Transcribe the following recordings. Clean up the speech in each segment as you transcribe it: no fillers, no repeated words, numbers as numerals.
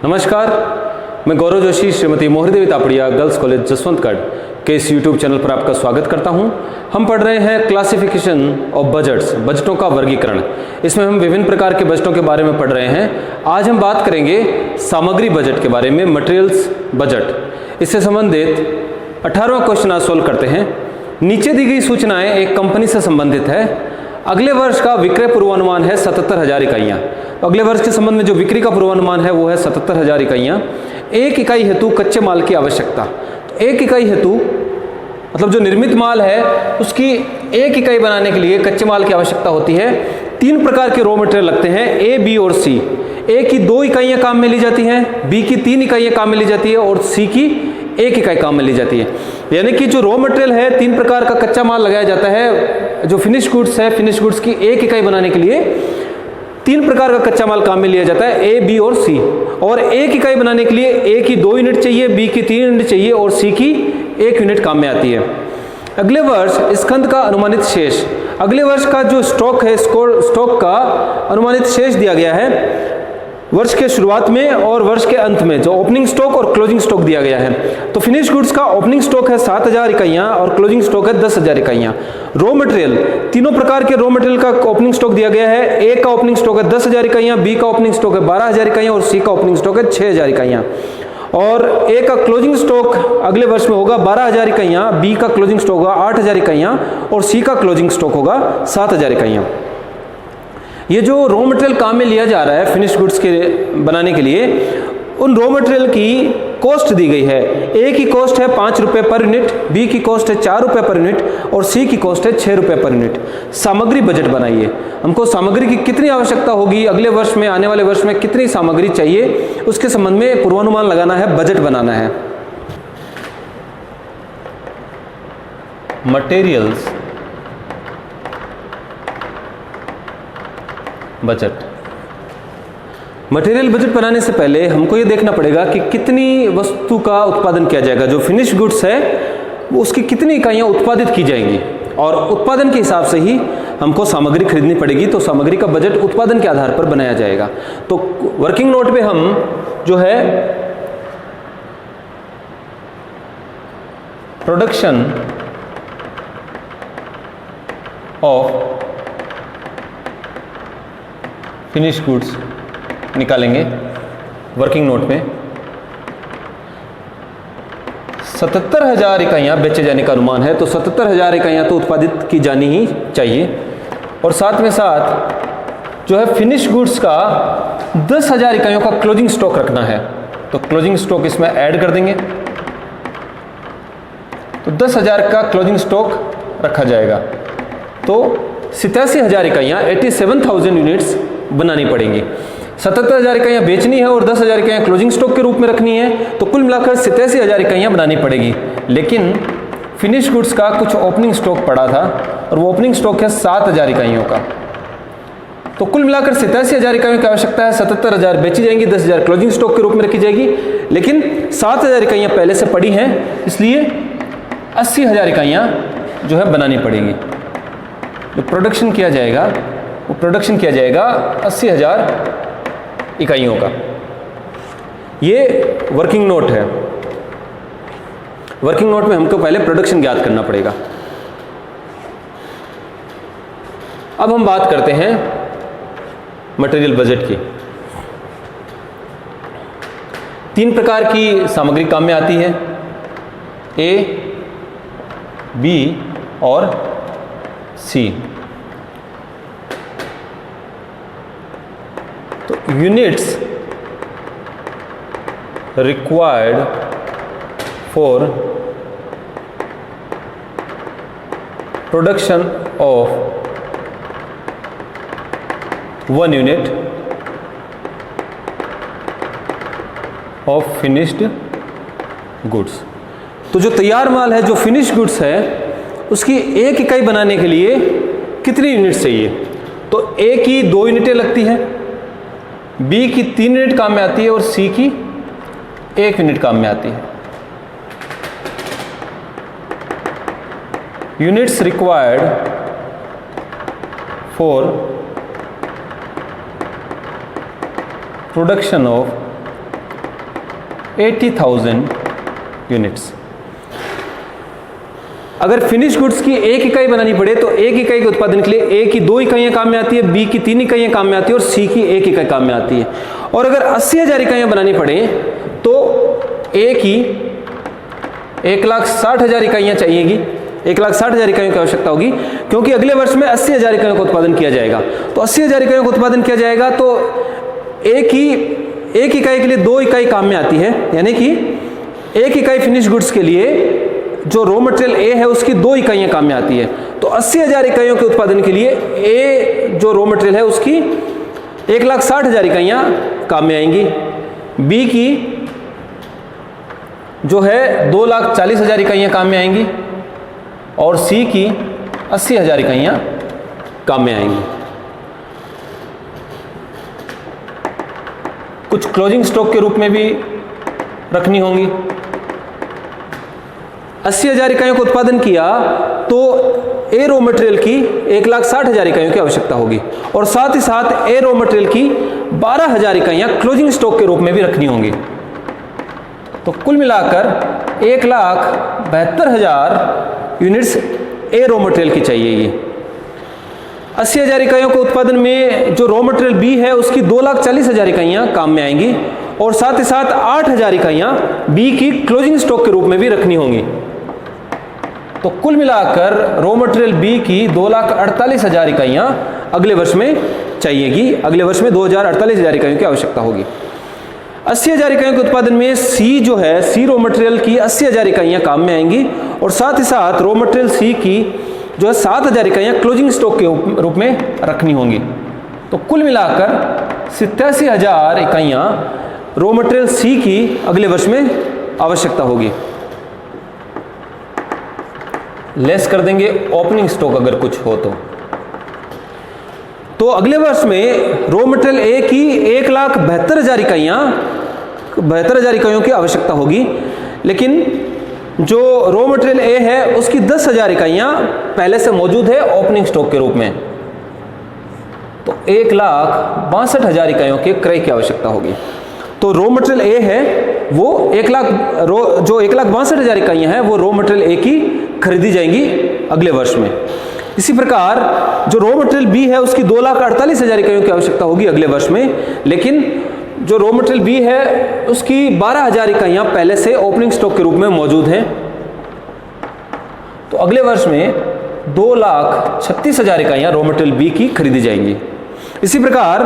नमस्कार, मैं गौरव जोशी श्रीमती मोहरी तापड़िया गर्ल्स कॉलेज जसवंतगढ़ के इस यूट्यूब चैनल पर आपका स्वागत करता हूं। हम पढ़ रहे हैं क्लासिफिकेशन ऑफ बजट्स, बजटों का वर्गीकरण। इसमें हम विभिन्न प्रकार के बजटों के बारे में पढ़ रहे हैं। आज हम बात करेंगे सामग्री बजट के बारे में, मटेरियल्स बजट। इससे संबंधित 18वां क्वेश्चन आज सोल्व करते हैं। नीचे दी गई सूचनाएं एक कंपनी से संबंधित है। अगले वर्ष का विक्रय पूर्वानुमान है 77,000 इकाइयाँ। अगले वर्ष के संबंध में जो बिक्री का पूर्वानुमान है वो है 77,000 इकाइयाँ। एक इकाई हेतु कच्चे माल की आवश्यकता, तो एक इकाई हेतु मतलब जो निर्मित माल है उसकी एक इकाई बनाने के लिए कच्चे माल की आवश्यकता होती है। 3 प्रकार के रॉ मटेरियल लगते हैं, ए, बी और सी। ए की 2 इकाइयाँ काम में ली जाती हैं, बी की 3 इकाइयाँ काम में ली जाती है और सी की 1 इकाई काम में ली जाती है। यानी कि जो रॉ मटेरियल है 3 प्रकार का कच्चा माल लगाया जाता है। जो फिनिश गुड्स है, फिनिश गुड्स की 1 इकाई बनाने के लिए 3 प्रकार का कच्चा माल काम में लिया जाता है, ए, बी और सी। और 1 इकाई बनाने के लिए ए की 2 यूनिट चाहिए, बी की 3 यूनिट चाहिए और सी की 1 यूनिट काम में आती है। अगले वर्ष स्कंद का अनुमानित शेष, अगले वर्ष का जो स्टॉक है, स्टॉक का अनुमानित शेष दिया गया है वर्ष के शुरुआत में और वर्ष के अंत में, जो ओपनिंग स्टॉक और क्लोजिंग स्टॉक दिया गया है। तो फिनिश गुड्स का ओपनिंग स्टॉक है 7,000 इकाइयाँ और क्लोजिंग स्टॉक है 10,000 इकाइयाँ। रॉ मटेरियल, तीनों प्रकार के रॉ मटेरियल का ओपनिंग स्टॉक दिया गया है। ए का ओपनिंग स्टॉक है 10,000 इकाइयाँ, बी का ओपनिंग स्टॉक है 12,000 इकाइयाँ और सी का ओपनिंग स्टॉक है 6,000 इकाइयाँ। और ए का क्लोजिंग स्टॉक अगले वर्ष में होगा 12,000 इकाइयाँ, बी का क्लोजिंग स्टॉक होगा 8,000 इकाइयाँ और सी का क्लोजिंग स्टॉक होगा 7,000 इकाइयाँ। ये जो रॉ मटेरियल काम में लिया जा रहा है फिनिश गुड्स के बनाने के लिए, उन रॉ मटेरियल की कॉस्ट दी गई है। ए की कॉस्ट है 5 रुपये पर यूनिट, बी की कॉस्ट है 4 रुपये पर यूनिट और सी की कॉस्ट है 6 रुपये पर यूनिट। सामग्री बजट बनाइए। हमको सामग्री की कितनी आवश्यकता होगी, अगले वर्ष में, आने वाले वर्ष में कितनी सामग्री चाहिए, उसके संबंध में पूर्वानुमान लगाना है, बजट बनाना है। Materials budget. मटेरियल बजट बनाने से पहले हमको ये देखना पड़ेगा कि कितनी वस्तु का उत्पादन किया जाएगा। जो फिनिश गुड्स है वो उसकी कितनी इकाइयाँ उत्पादित की जाएंगी और उत्पादन के हिसाब से ही हमको सामग्री खरीदनी पड़ेगी। तो सामग्री का बजट उत्पादन के आधार पर बनाया जाएगा। तो वर्किंग नोट पे हम जो है प्रोडक्शन ऑफ फिनिश गुड्स निकालेंगे। वर्किंग नोट में 77,000 इकाइयाँ बेचे जाने का अनुमान है, तो 77,000 इकाइयाँ तो उत्पादित की जानी ही चाहिए। और साथ में साथ जो है फिनिश गुड्स का 10,000 इकाइयों का क्लोजिंग स्टॉक रखना है, तो क्लोजिंग स्टॉक इसमें ऐड कर देंगे। तो 10,000 का क्लोजिंग स्टॉक रखा जाएगा। तो 87,000 इकाइयाँ 87,000 यूनिट्स बनानी पड़ेंगी। 77,000 इकाइयाँ बेचनी है और 10,000 इकाइयाँ क्लोजिंग स्टॉक के रूप में रखनी है, तो कुल मिलाकर 87,000 इकाइयाँ बनानी पड़ेगी। लेकिन फिनिश गुड्स का कुछ ओपनिंग स्टॉक पड़ा था और वो ओपनिंग स्टॉक है 7,000 इकाइयों का। तो कुल मिलाकर 87,000 इकाइयों की आवश्यकता है। 77,000 बेची जाएंगी, 10,000 क्लोजिंग स्टॉक के रूप में रखी जाएगी। लेकिन 7,000 इकाइयाँ पहले से पड़ी हैं, इसलिए 80,000 इकाइयाँ जो है बनानी पड़ेंगी। जो प्रोडक्शन किया जाएगा वो प्रोडक्शन किया जाएगा 80,000 इकाइयों का। ये वर्किंग नोट है। वर्किंग नोट में हमको पहले प्रोडक्शन ज्ञात करना पड़ेगा। अब हम बात करते हैं मटेरियल बजट की। 3 प्रकार की सामग्री काम में आती है, ए, बी और सी। तो units required for production of 1 unit of finished goods. तो जो तैयार माल है, जो फिनिश गुड्स है, उसकी 1 इकाई बनाने के लिए कितनी यूनिट्स चाहिए? तो ए की 2 यूनिटें लगती हैं, बी की 3 यूनिट काम में आती है और सी की 1 यूनिट काम में आती है। Units required for production of 80,000 units. अगर फिनिश गुड्स की एक इकाई बनानी पड़े तो एक इकाई के उत्पादन के लिए ए की 2 इकाइयां काम में आती है, बी की 3 इकाइयां काम में आती है और सी की 1 इकाई काम में आती है। और अगर 80,000 इकाइयां बनानी पड़े तो ए की 1,60,000 इकाइयां चाहिएगी, 1,60,000 इकाइयों की आवश्यकता होगी, क्योंकि अगले वर्ष में 80,000 इकाइयों का उत्पादन किया जाएगा। तो 80,000 इकाइयों का उत्पादन किया जाएगा तो ए की 1 इकाई के लिए 2 इकाई काम में आती है, यानी कि 1 इकाई फिनिश गुड्स के लिए जो रॉ मटेरियल ए है उसकी 2 इकाइयां काम में आती है। तो 80,000 इकाइयों के उत्पादन के लिए ए जो रॉ मटेरियल है उसकी 1,60,000 इकाइयां काम में आएंगी, बी की जो है 2,40,000 इकाइयां काम में आएंगी और सी की 80,000 इकाइयां काम में आएंगी। कुछ क्लोजिंग स्टॉक के रूप में भी रखनी होंगी। 80,000 इकाइयों का उत्पादन किया तो ए रॉ मटेरियल की 1,60,000 इकाइयों की आवश्यकता होगी और साथ ही साथ ए रॉ मटेरियल की 12,000 इकाइयां क्लोजिंग स्टॉक के रूप में भी रखनी होंगी। तो कुल मिलाकर 1,72,000 यूनिट्स ए रॉ मटेरियल की चाहिएगी। 80,000 इकाइयों के उत्पादन में जो रॉ मटेरियल बी है उसकी 2,40,000 इकाइयां काम में आएंगी और साथ ही साथ 8,000 इकाइयां बी की क्लोजिंग स्टॉक के रूप में भी रखनी होंगी। तो कुल मिलाकर रॉ मटेरियल बी की 2,48,000 इकाइयां अगले वर्ष में चाहिएगी। अगले वर्ष में 2,48,000 इकाइयों की आवश्यकता होगी। 80,000 इकाइयों के उत्पादन में सी जो है सी रॉ मटेरियल की 80,000 इकाइयां काम में आएंगी और साथ ही साथ रॉ मटेरियल सी की जो है 7,000 इकाइयां क्लोजिंग स्टॉक के रूप में रखनी होंगी। तो कुल मिलाकर 87,000 इकाइयां रॉ मटेरियल सी की अगले वर्ष में आवश्यकता होगी। लेस कर देंगे ओपनिंग स्टॉक अगर कुछ हो तो अगले वर्ष में रॉ मटेरियल ए की 1,72,000 इकाइयों की आवश्यकता होगी, लेकिन जो रॉ मटेरियल ए है उसकी 10,000 इकाइयां पहले से मौजूद है ओपनिंग स्टॉक के रूप में। तो 1,62,000 इकाइयों के क्रय की आवश्यकता होगी। तो रॉ मटेरियल ए है वो 1,62,000 इकाइयां हैं वो रॉ मटेरियल ए की खरीदी जाएंगी अगले वर्ष में। इसी प्रकार जो रॉ मटेरियल बी है उसकी 2,48,000 इकाइयों की आवश्यकता होगी अगले वर्ष में, लेकिन जो रॉ मटेरियल बी है उसकी 12,000 इकाइयां पहले से ओपनिंग स्टॉक के रूप में मौजूद हैं। तो अगले वर्ष में 2,36,000 इकाइयां रॉ मटेरियल बी की खरीदी जाएंगी। इसी प्रकार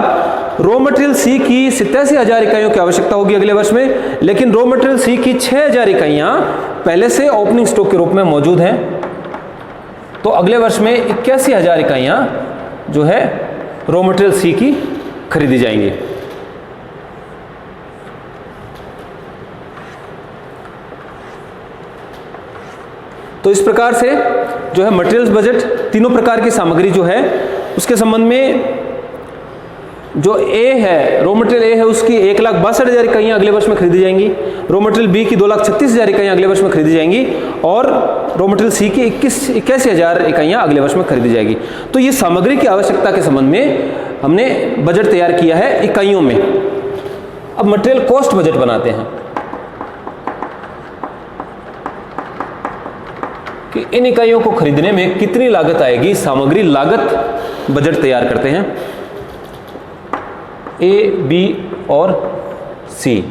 रॉ मटेरियल सी की 87,000 इकाइयों की आवश्यकता होगी अगले वर्ष में, लेकिन रॉ मटेरियल सी की 6,000 इकाइयां पहले से ओपनिंग स्टॉक के रूप में मौजूद हैं। तो अगले वर्ष में 81,000 इकाइयां जो है रॉ मटेरियल सी की खरीदी जाएंगी। तो इस प्रकार से जो है मटेरियल्स बजट तीनों प्रकार की सामग्री जो है उसके संबंध में जो ए है रॉ मटेरियल ए है उसकी 1,62,000 इकाइयां अगले वर्ष में खरीदी जाएंगी, रॉ मटेरियल बी की 2,36,000 इकाइयां अगले वर्ष में खरीदी जाएंगी और रॉ मटेरियल सी की 81,000 इकाइयां अगले वर्ष में खरीदी जाएगी। तो ये सामग्री की आवश्यकता के संबंध में हमने बजट तैयार किया है इकाइयों में। अब मटेरियल कॉस्ट बजट बनाते हैं कि इन इकाइयों को खरीदने में कितनी लागत आएगी, सामग्री लागत बजट तैयार करते हैं ए, बी और C.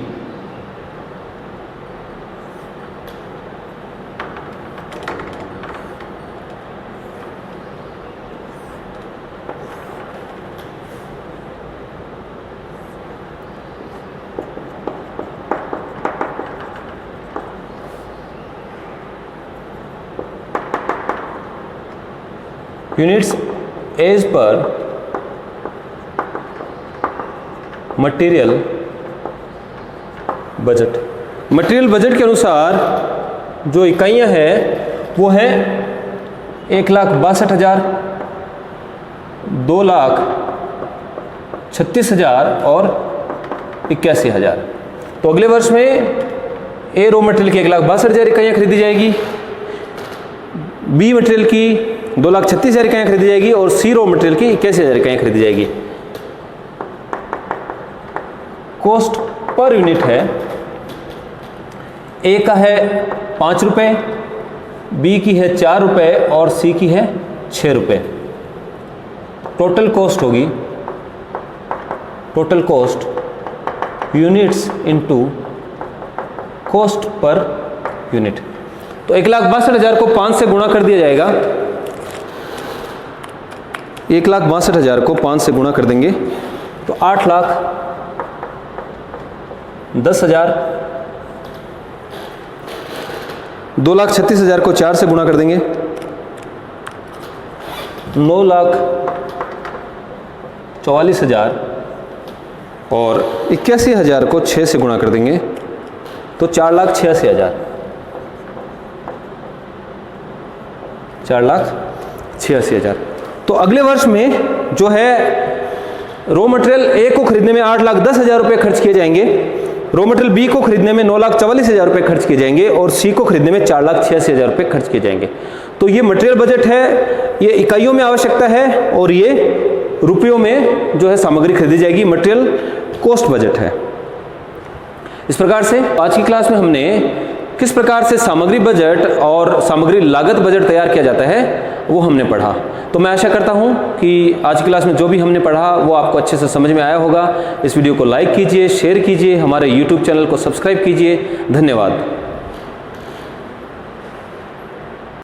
Units as per material budget. Material budget के अनुसार जो इकाइयां हैं वो हैं 1,62,000, 2,36,000 और 81,000। तो अगले वर्ष में ए रॉ मटेरियल की 1,62,000 इकाइयां खरीदी जाएगी, बी मटेरियल की 2,36,000 इकाइयां खरीदी जाएगी और सी रॉ मटेरियल की 81,000 इकाइयां खरीदी जाएगी। कॉस्ट पर यूनिट है ए का है 5 रुपये, बी की है 4 रुपये और सी की है 6 रुपये। टोटल कॉस्ट होगी, total cost units into cost per unit. तो 1,62,000 को 5 से गुणा कर दिया जाएगा। 1,62,000 को 5 से गुणा कर देंगे तो 8,10,000। 2,36,000 को 4 से गुणा कर देंगे 9,44,000 और 81,000 को 6 से गुणा कर देंगे तो 4,86,000। 4,86,000। तो अगले वर्ष में जो है रॉ मटेरियल ए को खरीदने में 8,10,000 रुपये खर्च किए जाएंगे, रॉ मटेरियल बी को खरीदने में 9,44,000 रुपये खर्च किए जाएंगे और सी को खरीदने में 4,86,000 रुपये खर्च किए जाएंगे। तो ये मटेरियल बजट है, ये इकाइयों में आवश्यकता है और ये रुपयों में जो है सामग्री खरीदी जाएगी, मटेरियल कॉस्ट बजट है। इस प्रकार से आज की क्लास में हमने किस प्रकार से सामग्री बजट और सामग्री लागत बजट तैयार किया जाता है वो हमने पढ़ा। तो मैं आशा करता हूं कि आज की क्लास में जो भी हमने पढ़ा वो आपको अच्छे से समझ में आया होगा। इस वीडियो को लाइक कीजिए, शेयर कीजिए, हमारे YouTube चैनल को सब्सक्राइब कीजिए। धन्यवाद।